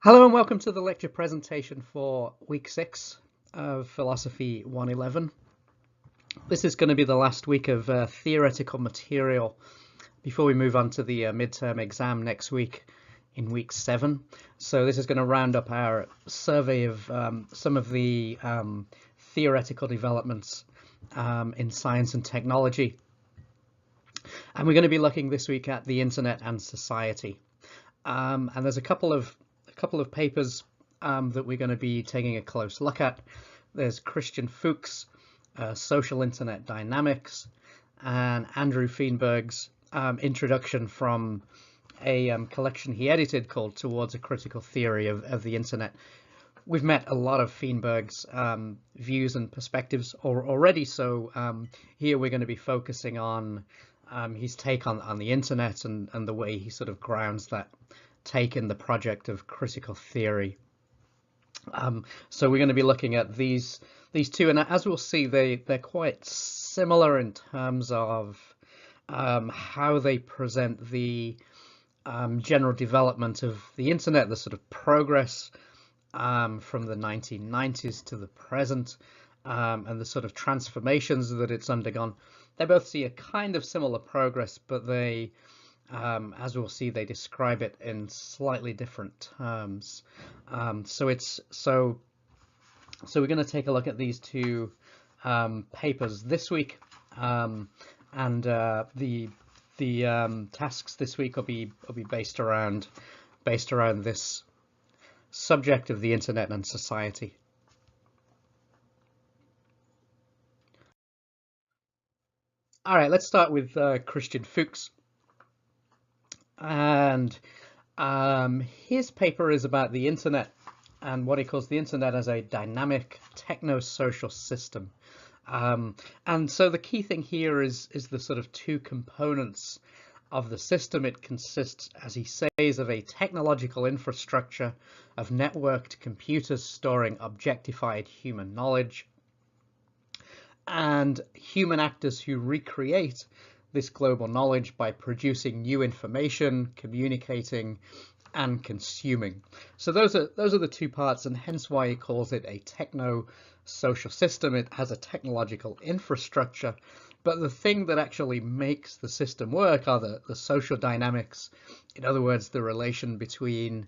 Hello and welcome to the lecture presentation for week 6 of Philosophy 111. This is going to be the last week of theoretical material before we move on to the midterm exam next week in week 7. So this is going to round up our survey of some of the theoretical developments in science and technology. And we're going to be looking this week at the internet and society. And there's a couple of papers that we're going to be taking a close look at. There's Christian Fuchs' Social Internet Dynamics and Andrew Feenberg's introduction from a collection he edited called Towards a Critical Theory of the Internet. We've met a lot of Feenberg's views and perspectives already, so here we're going to be focusing on his take on the internet and the way he sort of grounds that take in the project of critical theory. So we're going to be looking at these two, and as we'll see, they're quite similar in terms of how they present the general development of the internet, the sort of progress from the 1990s to the present, and the sort of transformations that it's undergone. They both see a kind of similar progress, but they as we'll see, they describe it in slightly different terms. So we're going to take a look at these two papers this week, and the tasks this week will be based around this subject of the internet and society. All right, let's start with Christian Fuchs. And his paper is about the internet and what he calls the internet as a dynamic techno-social system. And so the key thing here is the sort of two components of the system. It consists, as he says, of a technological infrastructure of networked computers storing objectified human knowledge, and human actors who recreate this global knowledge by producing new information, communicating, and consuming. So those are the two parts, and hence why he calls it a techno-social system. It has a technological infrastructure, but the thing that actually makes the system work are the social dynamics. In other words, the relation between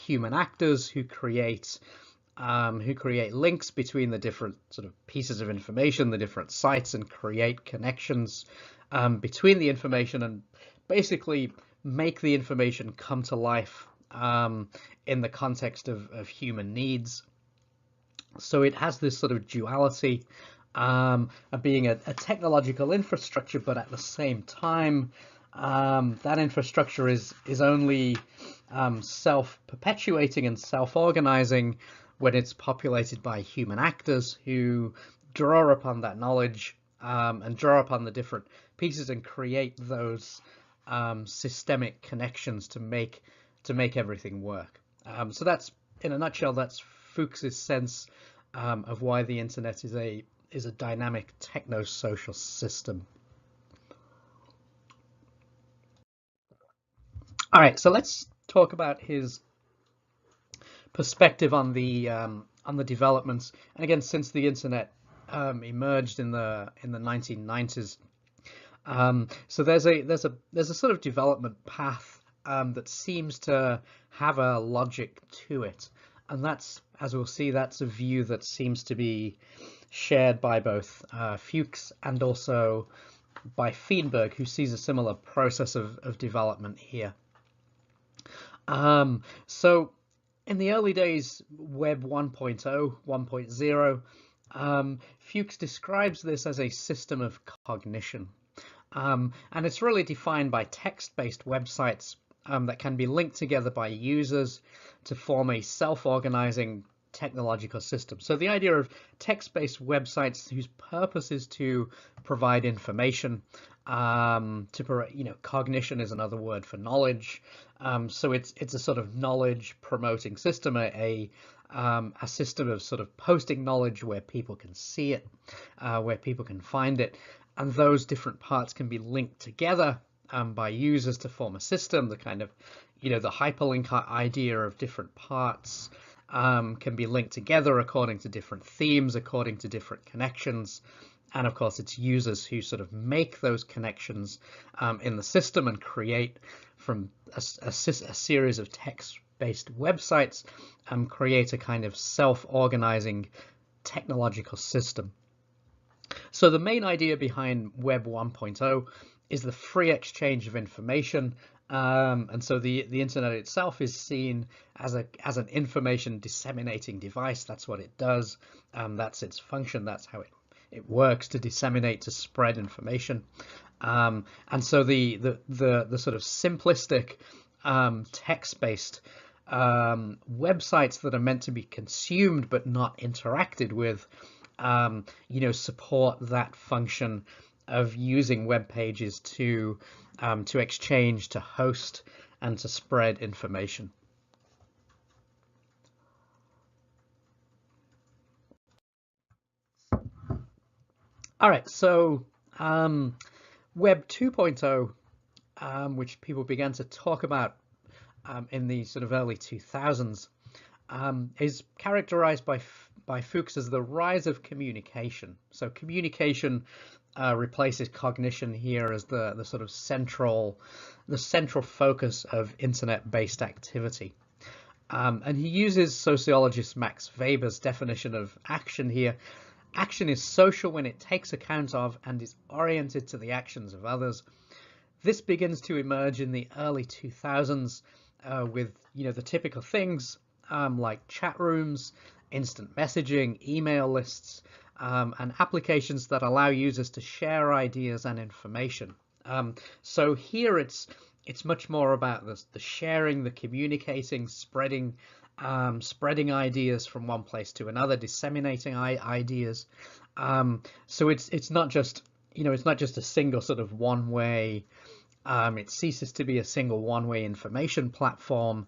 human actors who create links between the different sort of pieces of information, the different sites, and create connections between the information and basically make the information come to life in the context of human needs. So it has this sort of duality of being a technological infrastructure, but at the same time, that infrastructure is only self-perpetuating and self-organizing when it's populated by human actors who draw upon that knowledge and draw upon the different pieces and create those systemic connections to make everything work. So that's, in a nutshell, that's Fuchs's sense of why the internet is a dynamic techno-social system. All right, so let's talk about his perspective on the developments. And again, since the internet emerged in the 1990s, so there's a sort of development path that seems to have a logic to it, and that's, as we'll see, that's a view that seems to be shared by both Fuchs and also by Feenberg, who sees a similar process of development here. So in the early days, Web 1.0, 1.0, Fuchs describes this as a system of cognition. And it's really defined by text-based websites that can be linked together by users to form a self-organizing technological system. So the idea of text-based websites whose purpose is to provide information, cognition is another word for knowledge. So it's a sort of knowledge promoting system, a system of sort of posting knowledge where people can see it, where people can find it, and those different parts can be linked together by users to form a system. The kind of, the hyperlink idea of different parts can be linked together according to different themes, according to different connections. And of course, it's users who sort of make those connections in the system and create from a series of text-based websites and create a kind of self-organizing technological system. So the main idea behind Web 1.0 is the free exchange of information. And so the internet itself is seen as an information disseminating device. That's what it does. That's its function. That's how it works, to disseminate, to spread information. And so the sort of simplistic text-based websites that are meant to be consumed but not interacted with, support that function of using web pages to exchange, to host, and to spread information. All right, so Web 2.0, which people began to talk about in the sort of early 2000s, is characterized by Fuchs as the rise of communication. So communication replaces cognition here as the sort of central focus of internet-based activity. And he uses sociologist Max Weber's definition of action here. Action is social when it takes account of and is oriented to the actions of others. This begins to emerge in the early 2000s with the typical things like chat rooms, instant messaging, email lists, and applications that allow users to share ideas and information. So here it's much more about the sharing, the communicating, spreading ideas from one place to another, disseminating ideas. So it's not just a single sort of one-way. It ceases to be a single one-way information platform.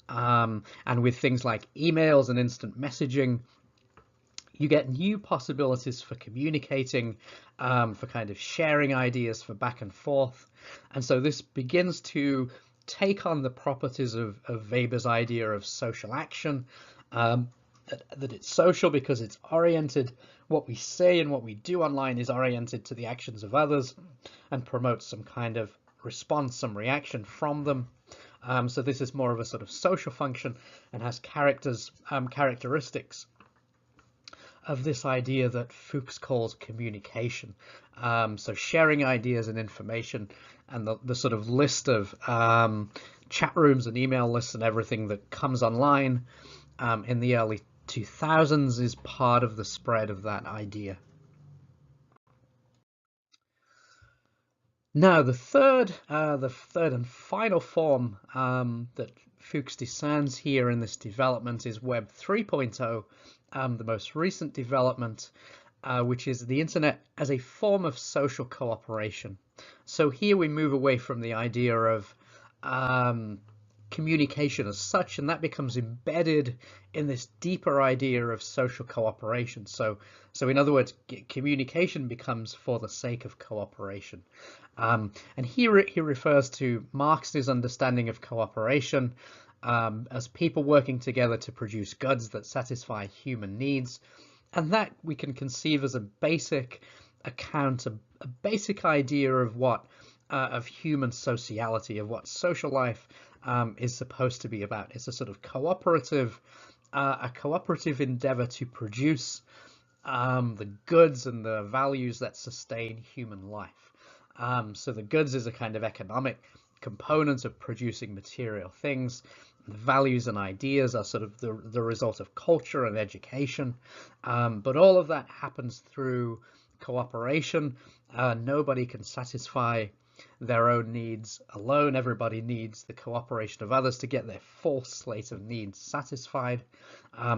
And with things like emails and instant messaging, you get new possibilities for communicating, for kind of sharing ideas, for back and forth. And so this begins to take on the properties of Weber's idea of social action, that it's social because it's oriented, what we say and what we do online is oriented to the actions of others and promotes some kind of response, some reaction from them. So this is more of a sort of social function and has characteristics of this idea that Fuchs calls communication. So sharing ideas and information, and the sort of list of chat rooms and email lists and everything that comes online in the early 2000s is part of the spread of that idea. Now, the third and final form that Fuchs discerns here in this development is Web 3.0, the most recent development, which is the internet as a form of social cooperation. So here we move away from the idea of communication as such, and that becomes embedded in this deeper idea of social cooperation. So in other words, communication becomes for the sake of cooperation. And here he refers to Marx's understanding of cooperation as people working together to produce goods that satisfy human needs. And that we can conceive as a basic account, a basic idea of what of human sociality, of what social life is supposed to be about. It's a sort of cooperative endeavor to produce the goods and the values that sustain human life. So the goods is a kind of economic component of producing material things. The values and ideas are sort of the result of culture and education. But all of that happens through cooperation. Nobody can satisfy their own needs alone. Everybody needs the cooperation of others to get their full slate of needs satisfied.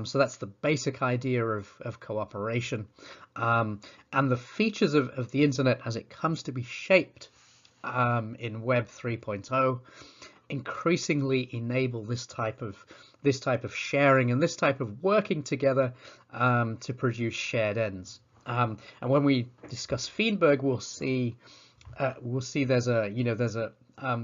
So that's the basic idea of cooperation. And the features of the internet as it comes to be shaped in Web 3.0 increasingly enable this type of sharing and this type of working together to produce shared ends. And when we discuss Feenberg, we'll see there's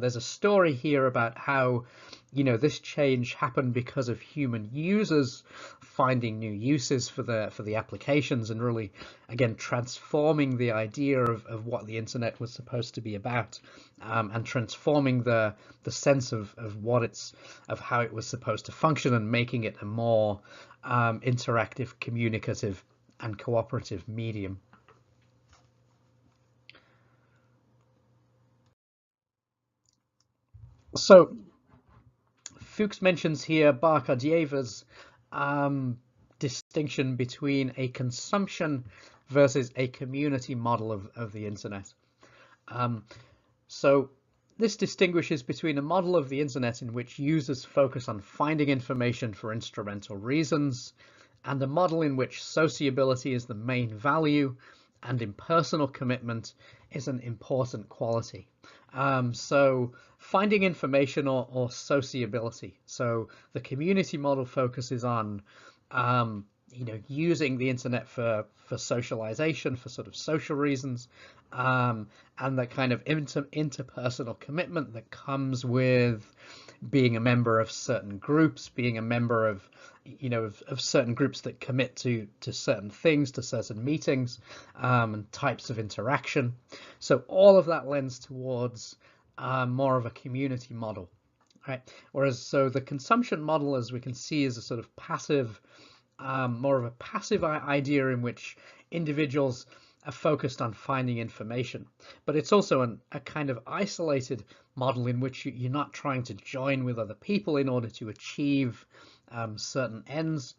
There's a story here about how, this change happened because of human users finding new uses for the applications, and really, again, transforming the idea of what the internet was supposed to be about, and transforming the sense of how it was supposed to function, and making it a more interactive, communicative, and cooperative medium. So Fuchs mentions here Barkadieva's distinction between a consumption versus a community model of the internet. So this distinguishes between a model of the internet in which users focus on finding information for instrumental reasons, and a model in which sociability is the main value and impersonal commitment is an important quality. So finding information or sociability. So the community model focuses on using the internet for socialization, for sort of social reasons, and that kind of interpersonal commitment that comes with being a member of certain groups, being a member of certain groups that commit to certain things, to certain meetings, and types of interaction. So all of that lends towards more of a community model, right? Whereas the consumption model, as we can see, is a sort of passive, more of a passive idea in which individuals are focused on finding information, but it's also a kind of isolated model in which you're not trying to join with other people in order to achieve certain ends,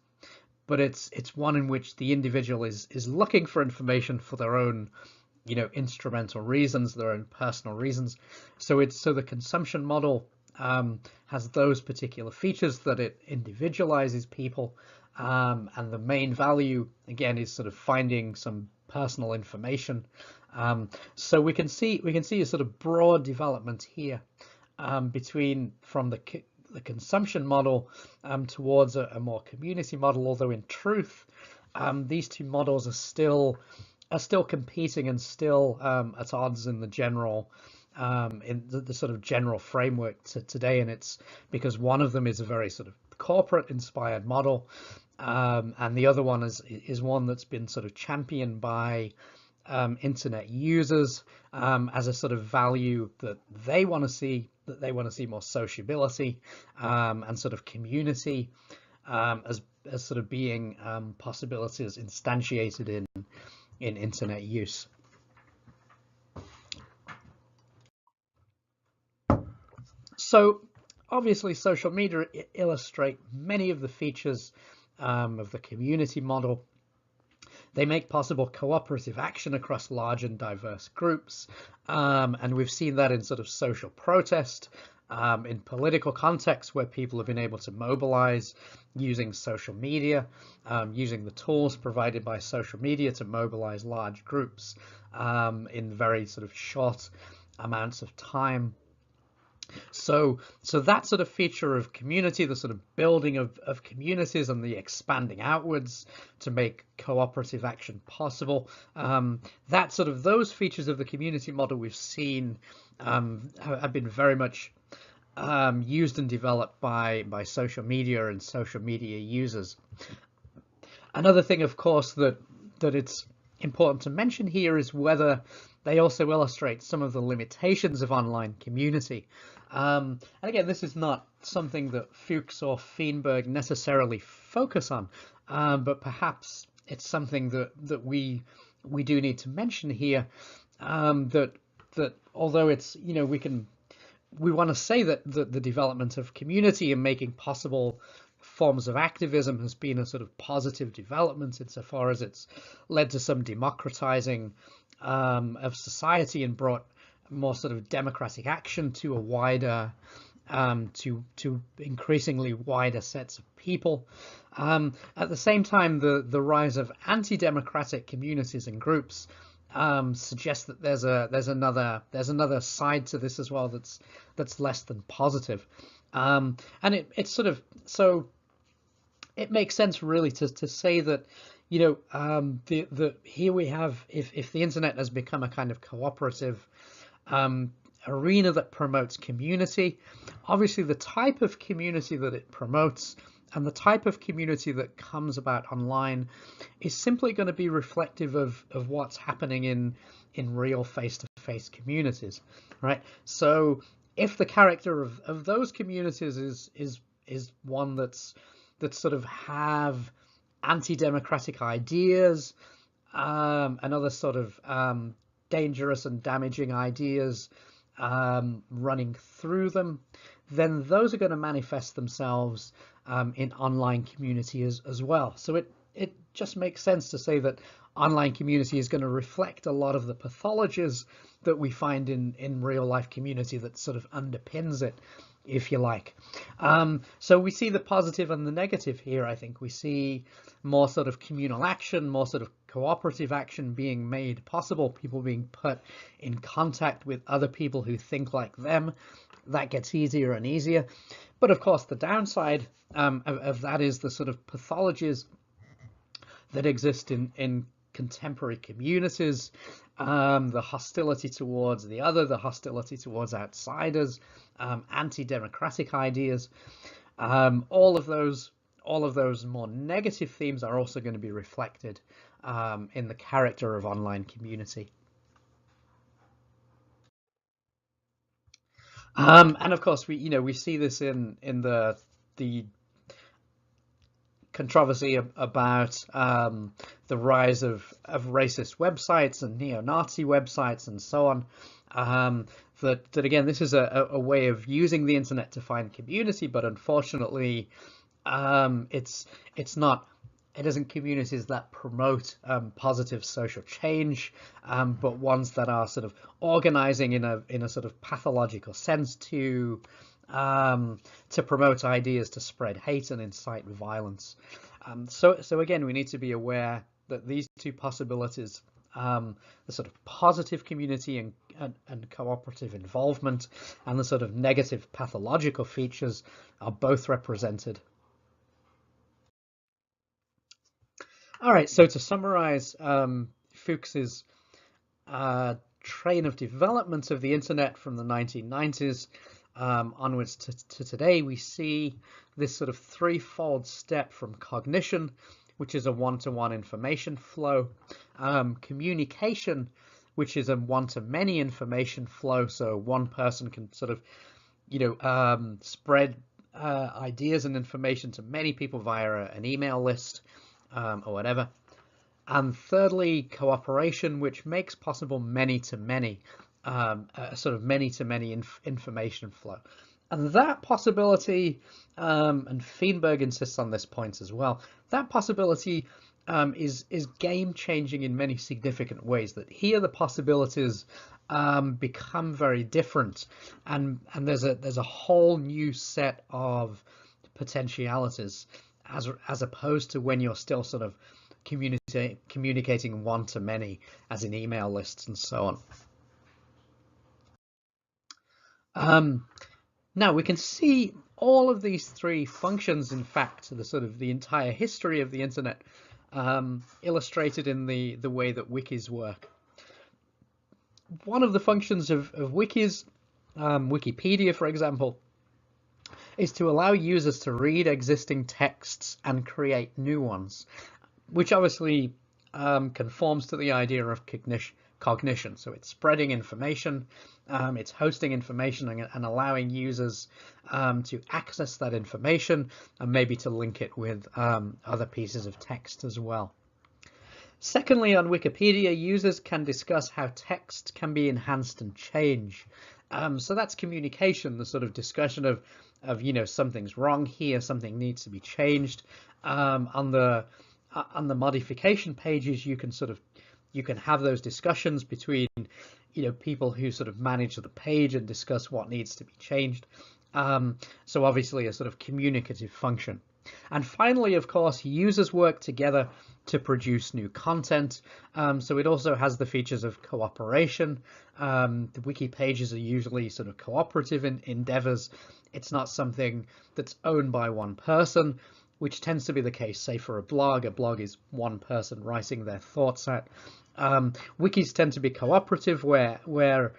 but it's one in which the individual is looking for information for their own instrumental reasons, their own personal reasons. So the consumption model has those particular features, that it individualizes people, and the main value again is sort of finding some personal information. So we can see a sort of broad development here from the consumption model towards a more community model, although in truth these two models are still competing and still at odds in the general in the sort of general framework today. And it's because one of them is a very sort of corporate inspired model, and the other one is one that's been sort of championed by internet users as a sort of value that they want to see, more sociability and sort of community as sort of being possibilities instantiated in internet use. So obviously social media illustrate many of the features of the community model. They make possible cooperative action across large and diverse groups, and we've seen that in sort of social protest, in political contexts where people have been able to mobilize using social media, using the tools provided by social media to mobilize large groups in very sort of short amounts of time. So that sort of feature of community, the sort of building of communities and the expanding outwards to make cooperative action possible, those features of the community model we've seen have been very much used and developed by social media and social media users. Another thing, of course, that it's important to mention here is whether they also illustrate some of the limitations of online community. And again, this is not something that Fuchs or Feenberg necessarily focus on, but perhaps it's something that we do need to mention here. That although it's we want to say that the development of community and making possible forms of activism has been a sort of positive development insofar as it's led to some democratizing of society and brought more sort of democratic action to a wider to increasingly wider sets of people. At the same time, the rise of anti-democratic communities and groups suggests that there's another side to this as well that's less than positive. And it's sort of, so it makes sense really to say that here we have, if the internet has become a kind of cooperative arena that promotes community. Obviously, the type of community that it promotes and the type of community that comes about online is simply going to be reflective of what's happening in real face-to-face communities, right? So if the character of those communities is one that sort of have anti-democratic ideas and other sort of dangerous and damaging ideas running through them, then those are going to manifest themselves in online community as well. So it just makes sense to say that online community is going to reflect a lot of the pathologies that we find in real life community that sort of underpins it, if you like. So we see the positive and the negative here. I think we see more sort of communal action, more sort of cooperative action being made possible, people being put in contact with other people who think like them. That gets easier and easier. But of course, the downside of that is the sort of pathologies that exist in contemporary communities, the hostility towards the other, the hostility towards outsiders, anti-democratic ideas. All of those more negative themes are also going to be reflected in the character of online community. And of course, we see this in the controversy about the rise of racist websites and neo-Nazi websites and so on. That again, this is a way of using the internet to find community, but unfortunately, it isn't communities that promote positive social change, but ones that are sort of organizing in a sort of pathological sense to promote ideas, to spread hate and incite violence. So again, we need to be aware that these two possibilities, the sort of positive community and cooperative involvement, and the sort of negative pathological features are both represented. All right, so to summarize Fuchs's train of development of the internet from the 1990s onwards to today, we see this sort of threefold step from cognition, which is a one-to-one information flow, communication, which is a one-to-many information flow, so one person can sort of spread ideas and information to many people via an email list or whatever. And thirdly, cooperation, which makes possible many-to-many, sort of many-to-many information flow. And that possibility, and Feenberg insists on this point as well, that possibility is game-changing in many significant ways. That here the possibilities become very different, and there's a whole new set of potentialities as opposed to when you're still sort of communicating one-to-many, as in email lists and so on. Now we can see all of these three functions, in fact, the entire history of the internet illustrated in the way that wikis work. One of the functions of wikis, Wikipedia for example, is to allow users to read existing texts and create new ones, which obviously conforms to the idea of cognition. So it's spreading information, it's hosting information and allowing users to access that information and maybe to link it with other pieces of text as well. Secondly, on Wikipedia, users can discuss how text can be enhanced and changed. So that's communication, the sort of discussion of something's wrong here, something needs to be changed. On the modification pages, you can have those discussions between people who sort of manage the page and discuss what needs to be changed. So obviously a sort of communicative function. And finally, of course, users work together to produce new content. So it also has the features of cooperation. The wiki pages are usually sort of cooperative endeavors. It's not something that's owned by one person, which tends to be the case, say, for a blog. A blog is one person writing their thoughts out. Wikis tend to be cooperative, where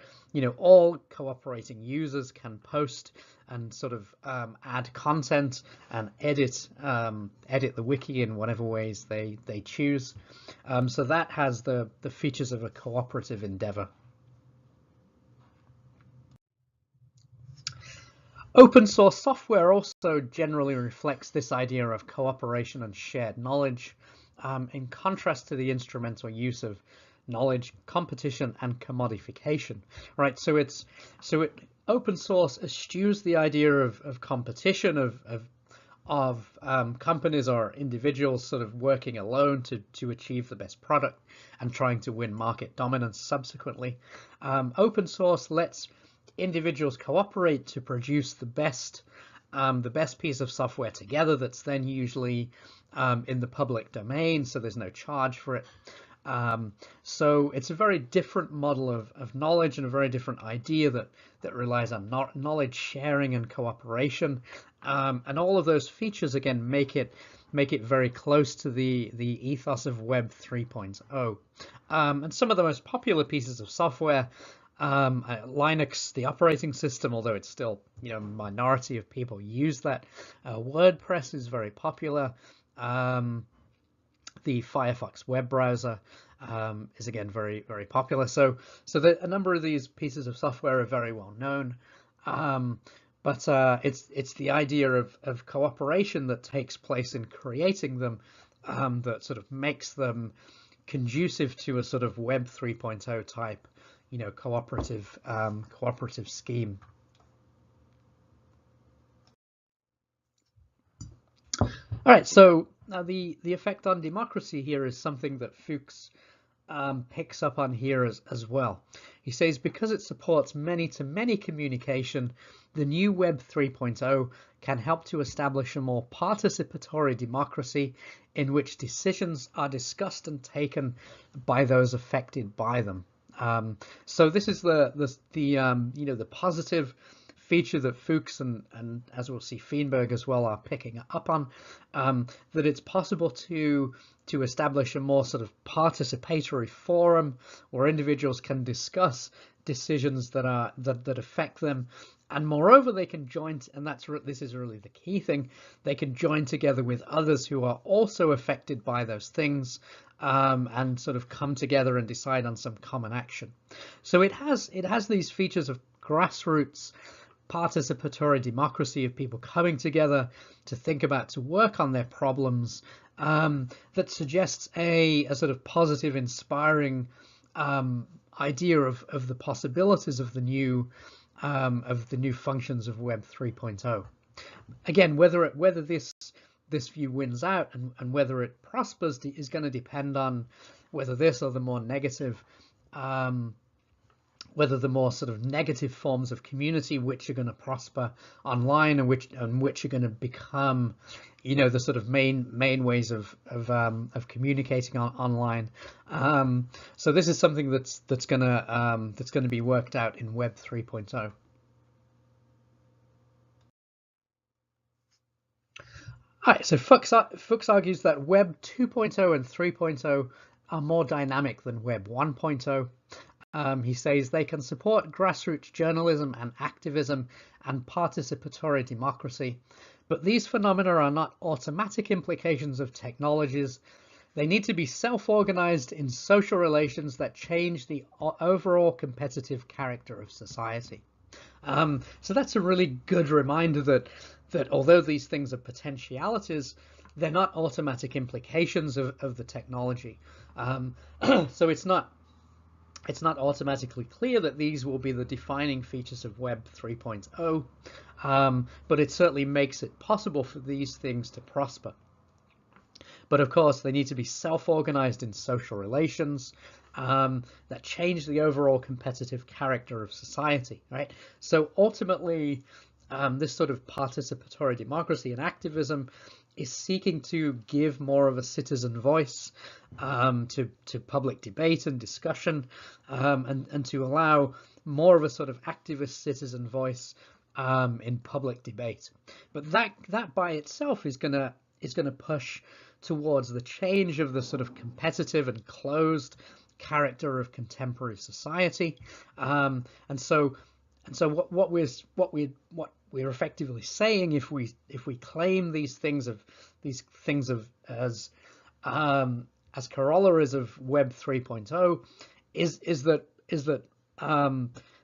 all cooperating users can post and sort of add content and edit the wiki in whatever ways they choose. So that has the features of a cooperative endeavor. Open source software also generally reflects this idea of cooperation and shared knowledge, in contrast to the instrumental use of knowledge, competition, and commodification. Right. So open source eschews the idea of competition, of companies or individuals sort of working alone to achieve the best product and trying to win market dominance subsequently. Open source lets individuals cooperate to produce the best piece of software together that's then usually in the public domain, so there's no charge for it. So it's a very different model of knowledge and a very different idea that relies on knowledge sharing and cooperation, and all of those features again make it very close to the ethos of Web 3.0. And some of the most popular pieces of software, Linux, the operating system, although it's still a minority of people use that. WordPress is very popular. The Firefox web browser is again very popular. So a number of these pieces of software are very well known. But it's the idea of cooperation that takes place in creating them that sort of makes them conducive to a sort of Web 3.0 type cooperative scheme. All right, so now the effect on democracy here is something that Fuchs picks up on here as well. He says because it supports many-to-many communication, the new Web 3.0 can help to establish a more participatory democracy in which decisions are discussed and taken by those affected by them. So this is the positive feature that Fuchs and as we'll see Feenberg as well are picking up on, that it's possible to establish a more sort of participatory forum where individuals can discuss decisions that affect them, and moreover they can join, and this is really the key thing, they can join together with others who are also affected by those things, and sort of come together and decide on some common action. So it has these features of grassroots participatory democracy, of people coming together to work on their problems, that suggests a sort of positive, inspiring idea of the possibilities of the new functions of Web 3.0. Again, whether this view wins out and whether it prospers is going to depend on whether this or the more negative, whether the more sort of negative forms of community which are going to prosper online and which are going to become, the sort of main ways of communicating online. So this is something that's going to be worked out in Web 3.0. All right, so Fuchs argues that Web 2.0 and 3.0 are more dynamic than Web 1.0. He says they can support grassroots journalism and activism and participatory democracy, but these phenomena are not automatic implications of technologies. They need to be self-organized in social relations that change the overall competitive character of society. So that's a really good reminder that although these things are potentialities, they're not automatic implications of the technology. So it's not automatically clear that these will be the defining features of Web 3.0, but it certainly makes it possible for these things to prosper. But of course, they need to be self-organized in social relations that change the overall competitive character of society, right? So ultimately, this sort of participatory democracy and activism is seeking to give more of a citizen voice to public debate and discussion, and to allow more of a sort of activist citizen voice in public debate. But that by itself is gonna push towards the change of the sort of competitive and closed character of contemporary society. And so what we're effectively saying, if we claim these things as corollaries of Web 3.0, is that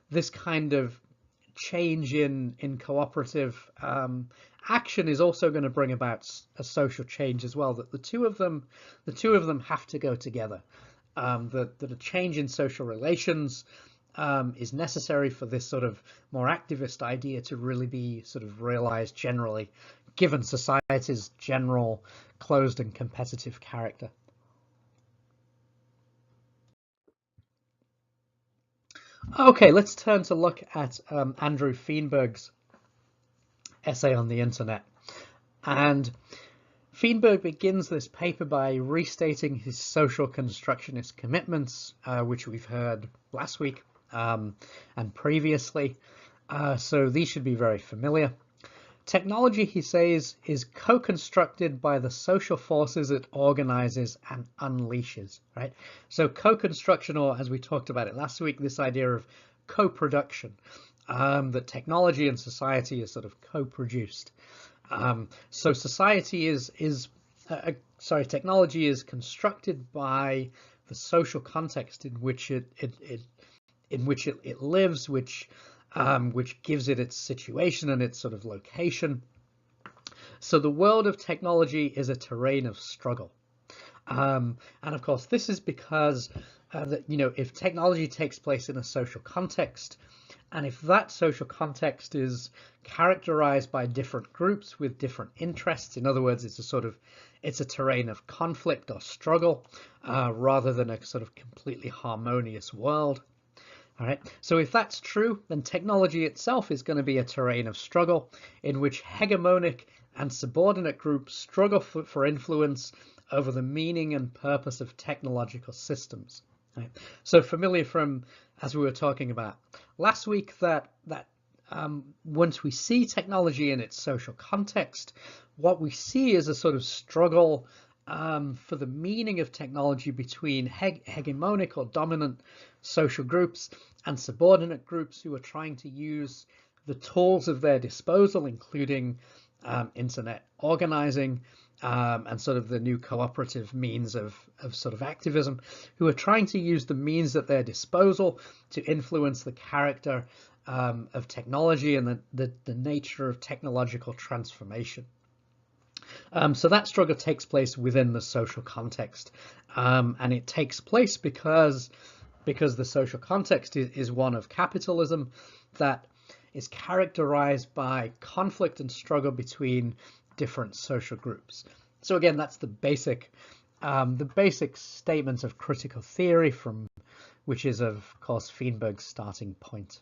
this kind of change in cooperative action is also going to bring about a social change as well. That the two of them have to go together. That a change in social relations is necessary for this sort of more activist idea to really be sort of realized generally, given society's general closed and competitive character. Okay, let's turn to look at Andrew Feenberg's essay on the internet. And Feenberg begins this paper by restating his social constructionist commitments, which we've heard last week and previously. So these should be very familiar. Technology, he says, is co-constructed by the social forces it organizes and unleashes, right? So co-construction, or as we talked about it last week, this idea of co-production, that technology and society is sort of co-produced. So technology is constructed by the social context in which it lives, which gives it its situation and its sort of location. So the world of technology is a terrain of struggle. And of course, this is because if technology takes place in a social context, and if that social context is characterized by different groups with different interests, in other words, it's a terrain of conflict or struggle, rather than a sort of completely harmonious world. All right. So if that's true, then technology itself is going to be a terrain of struggle in which hegemonic and subordinate groups struggle for influence over the meaning and purpose of technological systems. Right. So familiar from, as we were talking about last week, that once we see technology in its social context, what we see is a sort of struggle for the meaning of technology between hegemonic or dominant social groups and subordinate groups who are trying to use the tools of their disposal, including internet organizing and sort of the new cooperative means of sort of activism, who are trying to use the means at their disposal to influence the character of technology and the nature of technological transformation. So that struggle takes place within the social context, and it takes place because the social context is one of capitalism that is characterized by conflict and struggle between different social groups. So again, that's the basic statement of critical theory, which is of course Feenberg's starting point.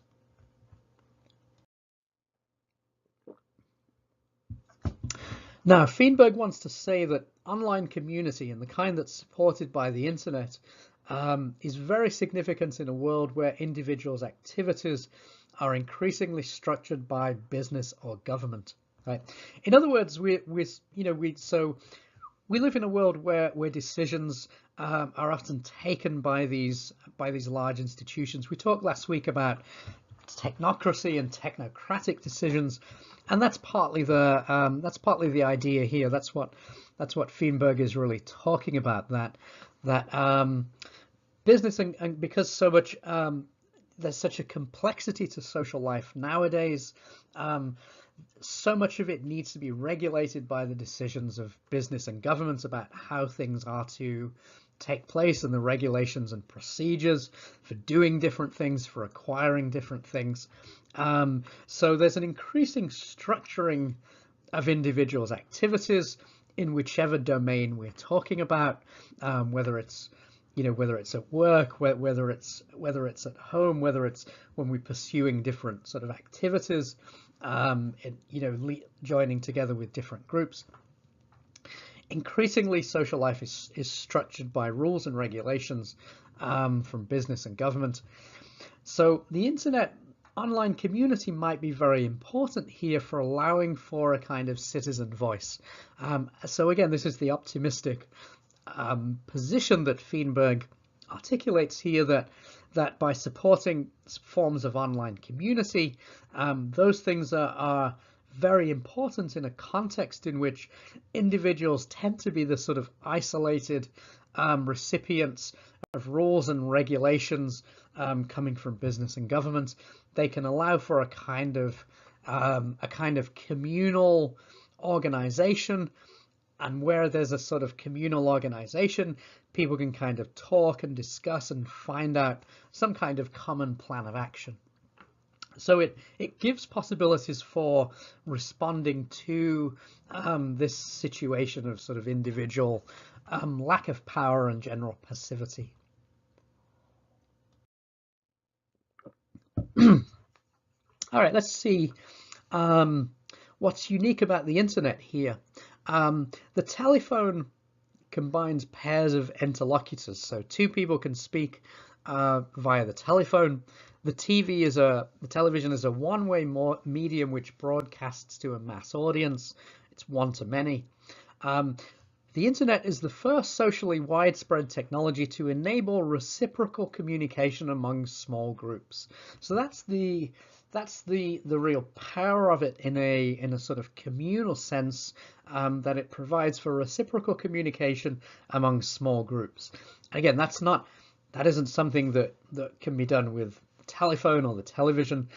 Now, Feenberg wants to say that online community and the kind that's supported by the internet is very significant in a world where individuals' activities are increasingly structured by business or government. Right? In other words, we live in a world where decisions are often taken by these large institutions. We talked last week about technocracy and technocratic decisions, and that's partly the idea here. That's what Feenberg is really talking about. That business and because so much there's such a complexity to social life nowadays. So much of it needs to be regulated by the decisions of business and governments about how things are to take place, and the regulations and procedures for doing different things, for acquiring different things. So there's an increasing structuring of individuals' activities in whichever domain we're talking about, whether it's at work, whether it's at home, whether it's when we're pursuing different sort of activities, joining together with different groups. Increasingly, social life is structured by rules and regulations from business and government. So the internet online community might be very important here for allowing for a kind of citizen voice. So again, this is the optimistic position that Feenberg articulates here that by supporting forms of online community, those things are very important in a context in which individuals tend to be the sort of isolated recipients of rules and regulations coming from business and government. They can allow for a kind of communal organization, and where there's a sort of communal organization, people can kind of talk and discuss and find out some kind of common plan of action. So it gives possibilities for responding to this situation of sort of individual lack of power and general passivity. All right, let's see what's unique about the internet here. The telephone combines pairs of interlocutors, so two people can speak via the telephone. The television is a one-way medium which broadcasts to a mass audience. It's one-to-many. The internet is the first socially widespread technology to enable reciprocal communication among small groups. So that's the real power of it in a sort of communal sense, that it provides for reciprocal communication among small groups. Again, that isn't something that can be done with the telephone or the television.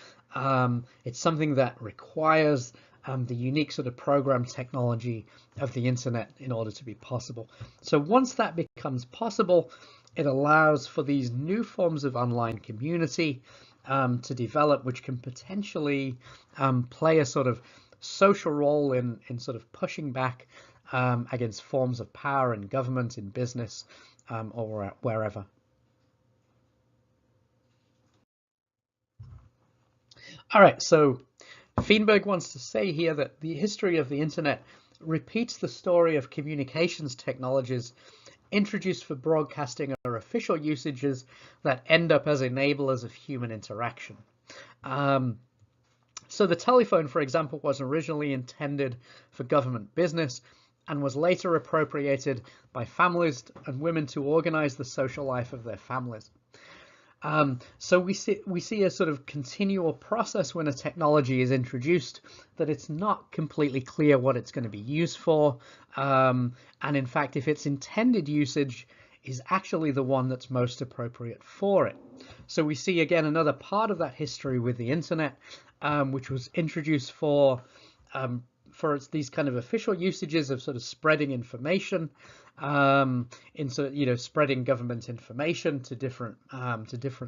It's something that requires the unique sort of program technology of the internet in order to be possible. So once that becomes possible, it allows for these new forms of online community to develop, which can potentially play a sort of social role in sort of pushing back against forms of power in government, in business, or wherever. All right, so Feenberg wants to say here that the history of the internet repeats the story of communications technologies introduced for broadcasting or official usages that end up as enablers of human interaction. So the telephone, for example, was originally intended for government business and was later appropriated by families and women to organize the social life of their families. So we see a sort of continual process when a technology is introduced, that it's not completely clear what it's going to be used for, and in fact, if its intended usage is actually the one that's most appropriate for it. So we see again another part of that history with the internet, which was introduced for these kind of official usages of sort of spreading information, spreading government information to different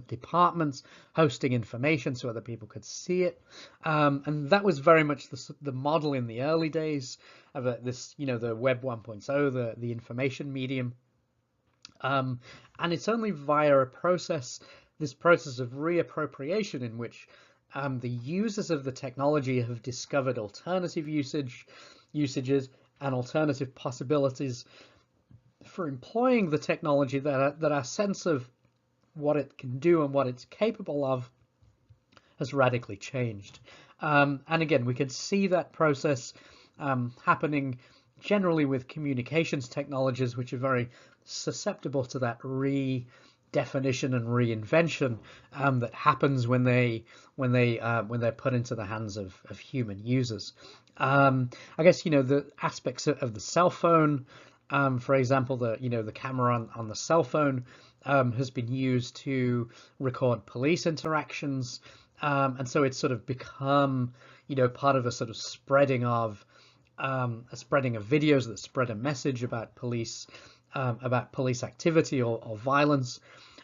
departments, hosting information so other people could see it, and that was very much the model in the early days of the Web 1.0, the information medium, and it's only via this process of reappropriation in which the users of the technology have discovered alternative usages and alternative possibilities for employing the technology, that our sense of what it can do and what it's capable of has radically changed. And again, we can see that process happening generally with communications technologies, which are very susceptible to that redefinition and reinvention that happens when they're put into the hands of human users. I guess the aspects of the cell phone, for example, the camera on the cell phone has been used to record police interactions, and so it's sort of become part of a sort of spreading of videos that spread a message about police activity or violence.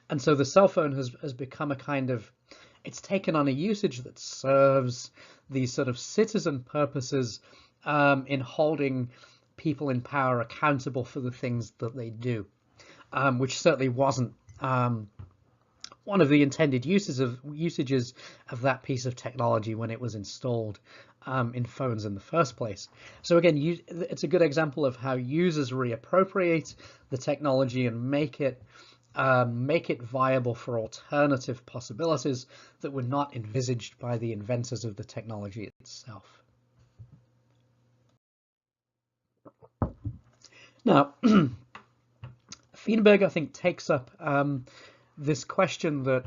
And so the cell phone has become a kind of, it's taken on a usage that serves these sort of citizen purposes in holding people in power accountable for the things that they do, which certainly wasn't one of the intended usages of that piece of technology when it was installed in phones in the first place. So again, it's a good example of how users reappropriate the technology and make it viable for alternative possibilities that were not envisaged by the inventors of the technology itself. Now, Feenberg, I think, takes up this question that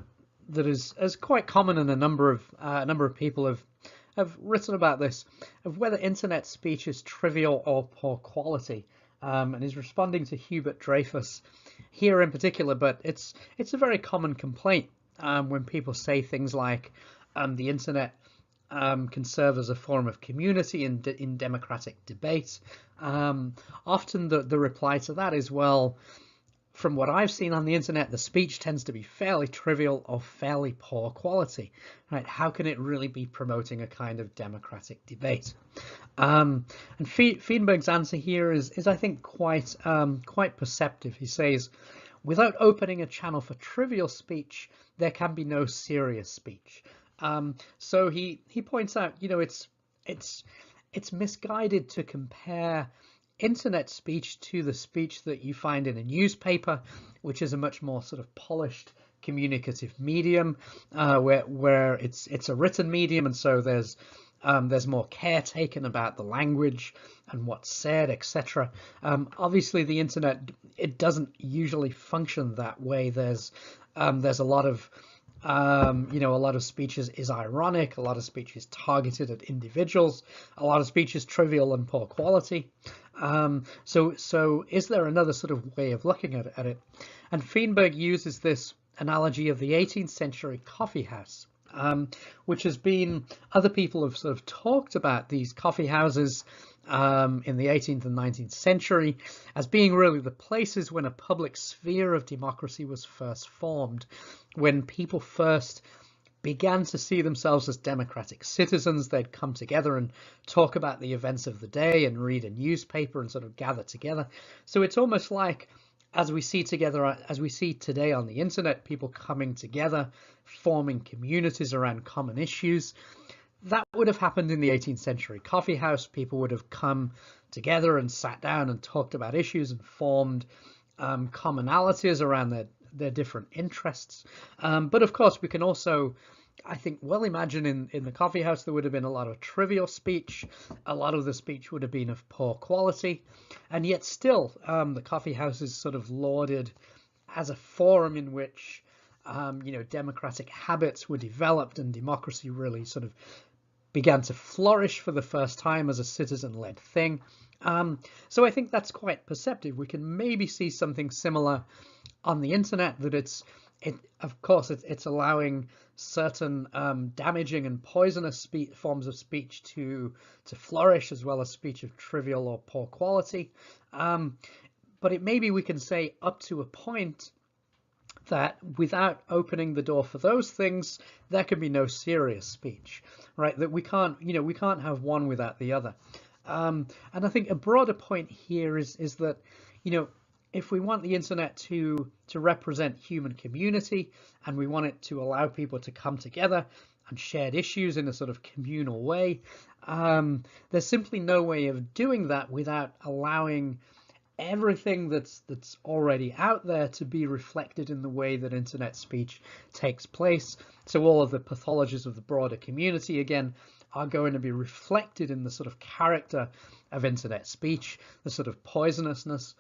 is quite common, and a number of people have written about this, of whether internet speech is trivial or poor quality, and is responding to Hubert Dreyfus here in particular. But it's a very common complaint when people say things like the internet can serve as a form of community in democratic debate. Often the reply to that is, well, from what I've seen on the internet, the speech tends to be fairly trivial or fairly poor quality. Right? How can it really be promoting a kind of democratic debate? And Feenberg's answer here is I think, quite perceptive. He says, without opening a channel for trivial speech, there can be no serious speech. So he points out, it's misguided to compare internet speech to the speech that you find in a newspaper, which is a much more sort of polished communicative medium, where it's a written medium, and so there's more care taken about the language and what's said, etc. Obviously, the internet, it doesn't usually function that way. There's a lot of a lot of speech is ironic, a lot of speech is targeted at individuals, a lot of speech is trivial and poor quality. So is there another sort of way of looking at it? And Feenberg uses this analogy of the 18th century coffee house, which has been, other people have sort of talked about these coffee houses in the 18th and 19th century as being really the places when a public sphere of democracy was first formed, when people first began to see themselves as democratic citizens. They'd come together and talk about the events of the day and read a newspaper and sort of gather together. So it's almost like, as we see today on the internet, people coming together, forming communities around common issues. That would have happened in the 18th century coffee house. People would have come together and sat down and talked about issues and formed commonalities around their different interests. But of course, we can also, I think, well imagine in the coffee house there would have been a lot of trivial speech. A lot of the speech would have been of poor quality, and yet still the coffee house is sort of lauded as a forum in which democratic habits were developed and democracy really sort of began to flourish for the first time as a citizen-led thing. So I think that's quite perceptive. We can maybe see something similar on the internet, that it's allowing certain damaging and poisonous forms of speech to flourish, as well as speech of trivial or poor quality. But maybe we can say up to a point that without opening the door for those things, there can be no serious speech, right? That we can't have one without the other. And I think a broader point here is that, if we want the internet to represent human community, and we want it to allow people to come together and shared issues in a sort of communal way, there's simply no way of doing that without allowing everything that's already out there to be reflected in the way that internet speech takes place. So all of the pathologies of the broader community, again, are going to be reflected in the sort of character of internet speech, the sort of poisonousness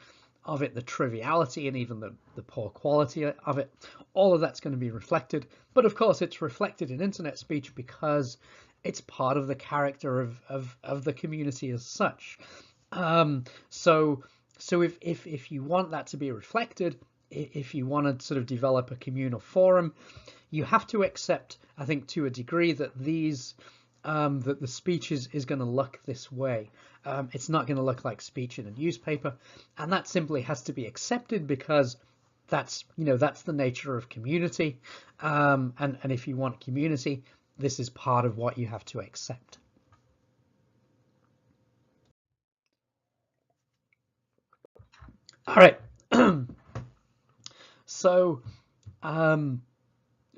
of it, the triviality, and even the poor quality of it. All of that's going to be reflected. But of course, it's reflected in internet speech because it's part of the character of the community as such. So if you want that to be reflected, if you want to sort of develop a communal forum, you have to accept, I think, to a degree, that that the speech is going to look this way. It's not going to look like speech in a newspaper, and that simply has to be accepted because that's the nature of community. And if you want community, this is part of what you have to accept. All right. So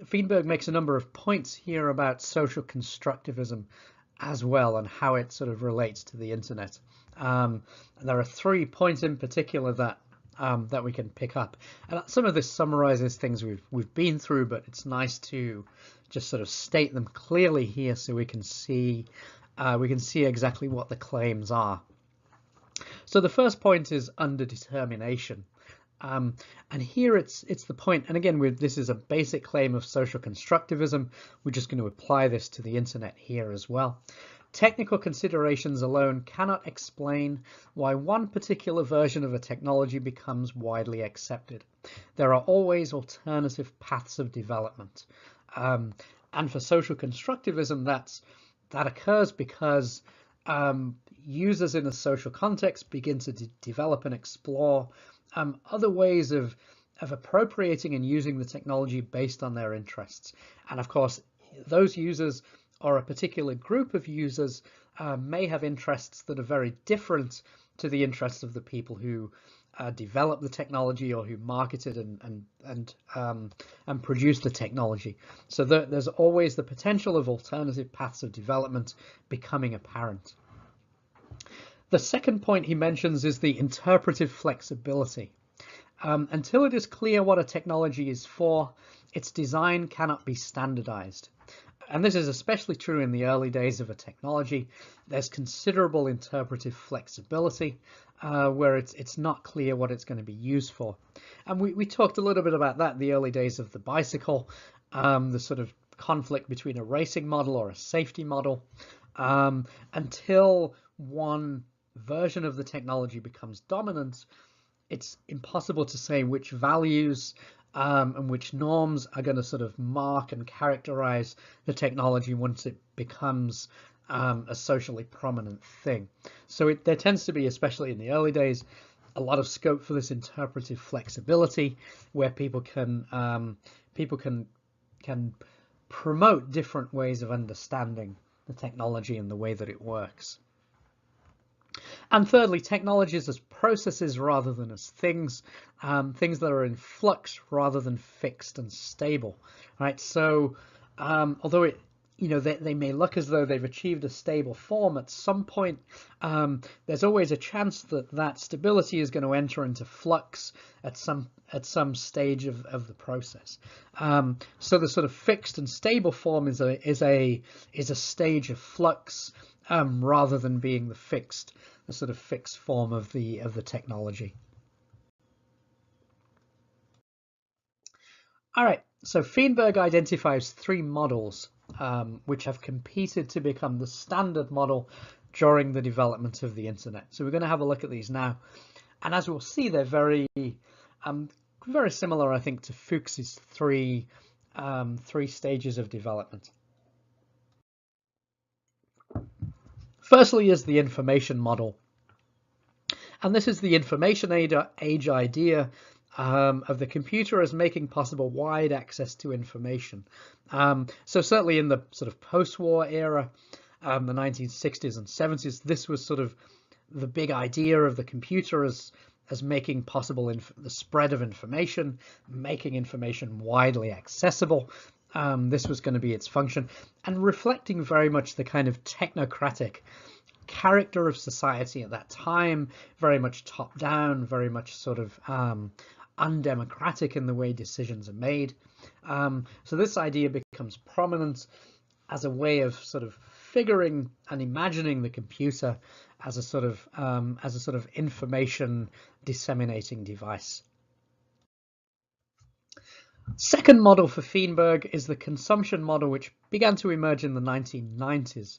Feenberg makes a number of points here about social constructivism as well, and how it sort of relates to the internet. And there are 3 points in particular that we can pick up. And some of this summarizes things we've been through, but it's nice to just sort of state them clearly here so we can see exactly what the claims are. So the first point is underdetermination. And here it's the point, and again, this is a basic claim of social constructivism. We're just going to apply this to the internet here as well. Technical considerations alone cannot explain why one particular version of a technology becomes widely accepted. There are always alternative paths of development. And for social constructivism, that occurs because users in a social context begin to develop and explore other ways of appropriating and using the technology based on their interests. And of course, those users or a particular group of users may have interests that are very different to the interests of the people who develop the technology or who market it and produce the technology. So there's always the potential of alternative paths of development becoming apparent. The second point he mentions is the interpretive flexibility. Until it is clear what a technology is for, its design cannot be standardized. And this is especially true in the early days of a technology. There's considerable interpretive flexibility where it's not clear what it's going to be used for. And we talked a little bit about that in the early days of the bicycle, the sort of conflict between a racing model or a safety model, until one version of the technology becomes dominant. It's impossible to say which values and which norms are going to sort of mark and characterize the technology once it becomes a socially prominent thing. So there tends to be, especially in the early days, a lot of scope for this interpretive flexibility, where people can promote different ways of understanding the technology and the way that it works. And thirdly, technologies as processes rather than as things, things that are in flux rather than fixed and stable, right? So although they may look as though they've achieved a stable form, at some point there's always a chance that stability is going to enter into flux at some stage of the process. So the sort of fixed and stable form is a stage of flux rather than being the sort of fixed form of the technology. All right, so Feenberg identifies three models which have competed to become the standard model during the development of the internet. So we're going to have a look at these now, and as we'll see, they're very similar, I think, to Fuchs's three stages of development. Firstly is the information model, and this is the information age idea of the computer as making possible wide access to information. So certainly in the sort of post-war era, the 1960s and 70s, this was sort of the big idea of the computer as making possible the spread of information, making information widely accessible. This was going to be its function, and reflecting very much the kind of technocratic character of society at that time, very much top down, very much sort of undemocratic in the way decisions are made. So this idea becomes prominent as a way of sort of figuring and imagining the computer as a sort of information disseminating device. Second model for Feenberg is the consumption model, which began to emerge in the 1990s.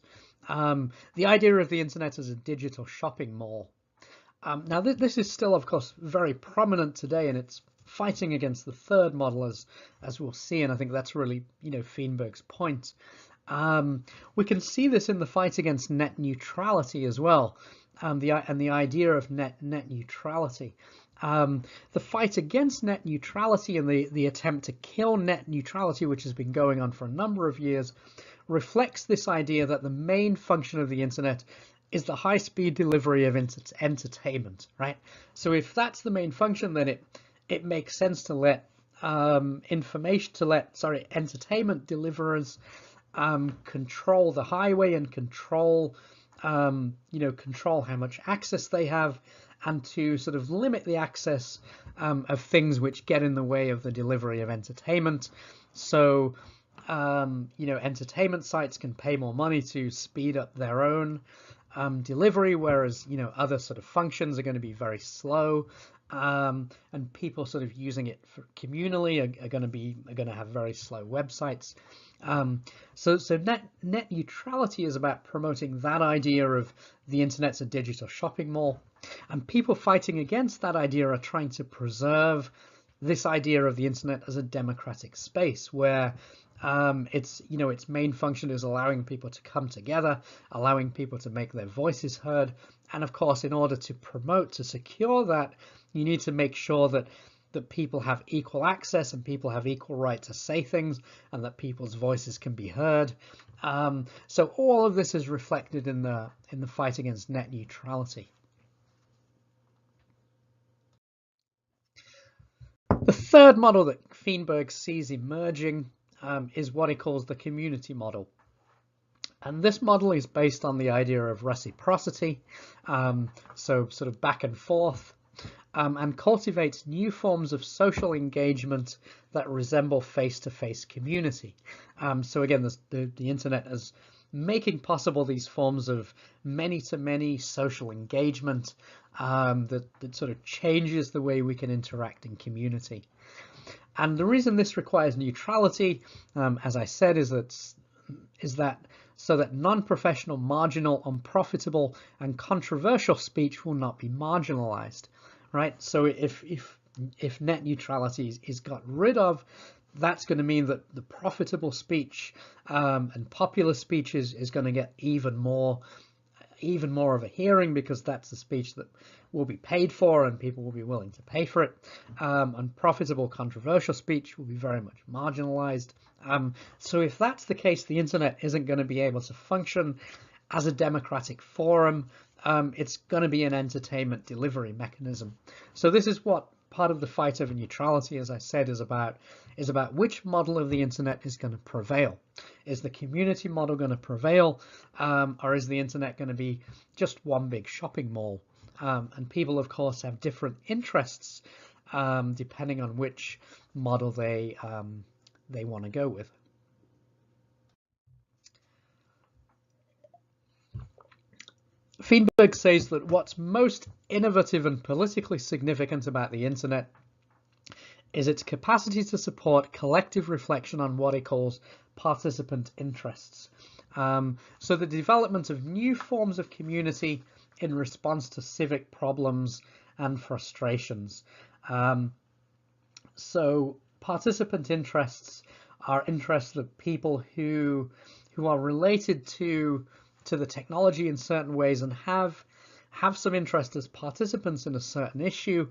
The idea of the internet as a digital shopping mall. Now, this is still, of course, very prominent today, and it's fighting against the third model, as we'll see, and I think that's really, Feenberg's point. We can see this in the fight against net neutrality as well, and the idea of net neutrality. The fight against net neutrality and the attempt to kill net neutrality, which has been going on for a number of years, reflects this idea that the main function of the internet is the high-speed delivery of entertainment, right? So if that's the main function, then it makes sense to let entertainment deliverers control the highway and control how much access they have, and to sort of limit the access of things which get in the way of the delivery of entertainment. So entertainment sites can pay more money to speed up their own delivery, whereas other sort of functions are going to be very slow, and people sort of using it communally are going to have very slow websites. So net neutrality is about promoting that idea of the internet's a digital shopping mall, and people fighting against that idea are trying to preserve this idea of the internet as a democratic space where its main function is allowing people to come together, allowing people to make their voices heard. And of course, in order to secure that, you need to make sure that people have equal access and people have equal right to say things and that people's voices can be heard. So all of this is reflected in the fight against net neutrality. The third model that Feenberg sees emerging is what he calls the community model. And this model is based on the idea of reciprocity, so sort of back and forth, and cultivates new forms of social engagement that resemble face-to-face community. So again, the internet is making possible these forms of many-to-many social engagement that sort of changes the way we can interact in community. And the reason this requires neutrality, as I said, is that so that non-professional, marginal, unprofitable, and controversial speech will not be marginalized, right? So if net neutrality is got rid of, that's going to mean that the profitable speech and popular speech is going to get even more of a hearing, because that's the speech that will be paid for and people will be willing to pay for it. Unprofitable, controversial speech will be very much marginalized. So if that's the case, the internet isn't going to be able to function as a democratic forum. It's going to be an entertainment delivery mechanism. So this is what part of the fight over neutrality, as I said, is about which model of the internet is going to prevail. Is the community model going to prevail, or is the internet going to be just one big shopping mall? And people, of course, have different interests depending on which model they want to go with. Feenberg says that what's most innovative and politically significant about the internet is its capacity to support collective reflection on what he calls participant interests. So the development of new forms of community in response to civic problems and frustrations. So participant interests are interests of people who are related to the technology in certain ways and have some interest as participants in a certain issue,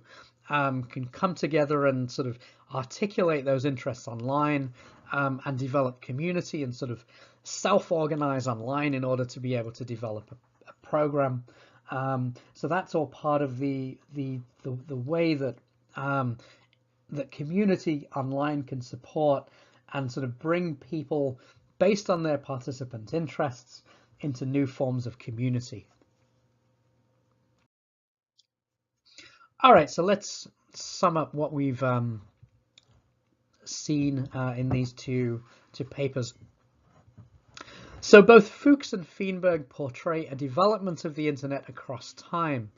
can come together and sort of articulate those interests online, and develop community and sort of self-organize online in order to be able to develop a program. So that's all part of the way that that community online can support and sort of bring people based on their participant interests into new forms of community. All right, so let's sum up what we've seen in these two papers. So both Fuchs and Feenberg portray a development of the internet across time,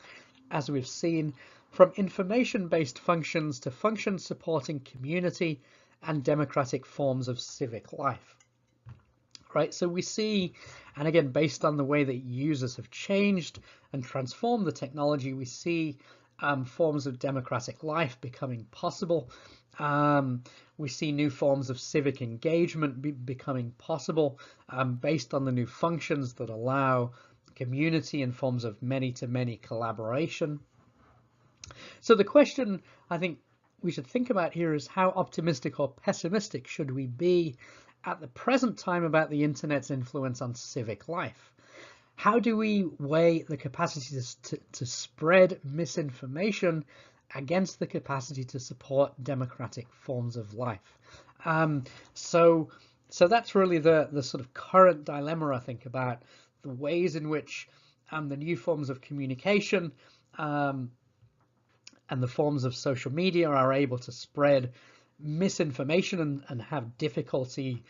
as we've seen, from information-based functions to functions supporting community and democratic forms of civic life. Right, so we see, and again, based on the way that users have changed and transformed the technology, we see forms of democratic life becoming possible. We see new forms of civic engagement becoming possible based on the new functions that allow community and forms of many-to-many collaboration. So the question I think we should think about here is how optimistic or pessimistic should we be at the present time about the internet's influence on civic life? How do we weigh the capacity to spread misinformation against the capacity to support democratic forms of life? So that's really the sort of current dilemma, I think, about the ways in which the new forms of communication and the forms of social media are able to spread misinformation and have difficulty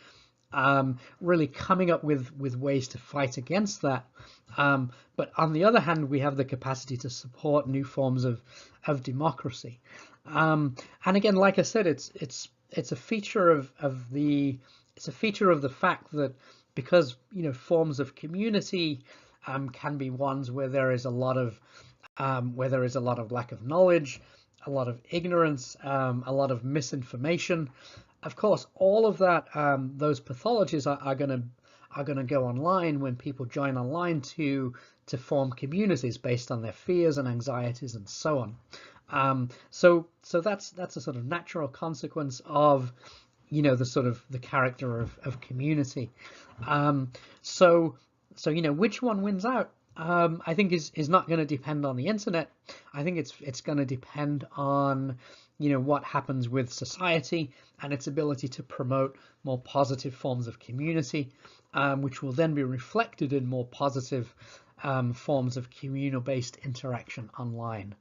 really coming up with ways to fight against that. But on the other hand, we have the capacity to support new forms of democracy. And again, like I said, it's a feature of the fact that because forms of community can be ones where there is a lot of lack of knowledge, a lot of ignorance, a lot of misinformation. Of course, all of that, those pathologies are going to go online when people join online to form communities based on their fears and anxieties and so on. So that's a sort of natural consequence of the character of community. So which one wins out? I think is not going to depend on the internet. I think it's going to depend on what happens with society and its ability to promote more positive forms of community, which will then be reflected in more positive forms of communal-based interaction online.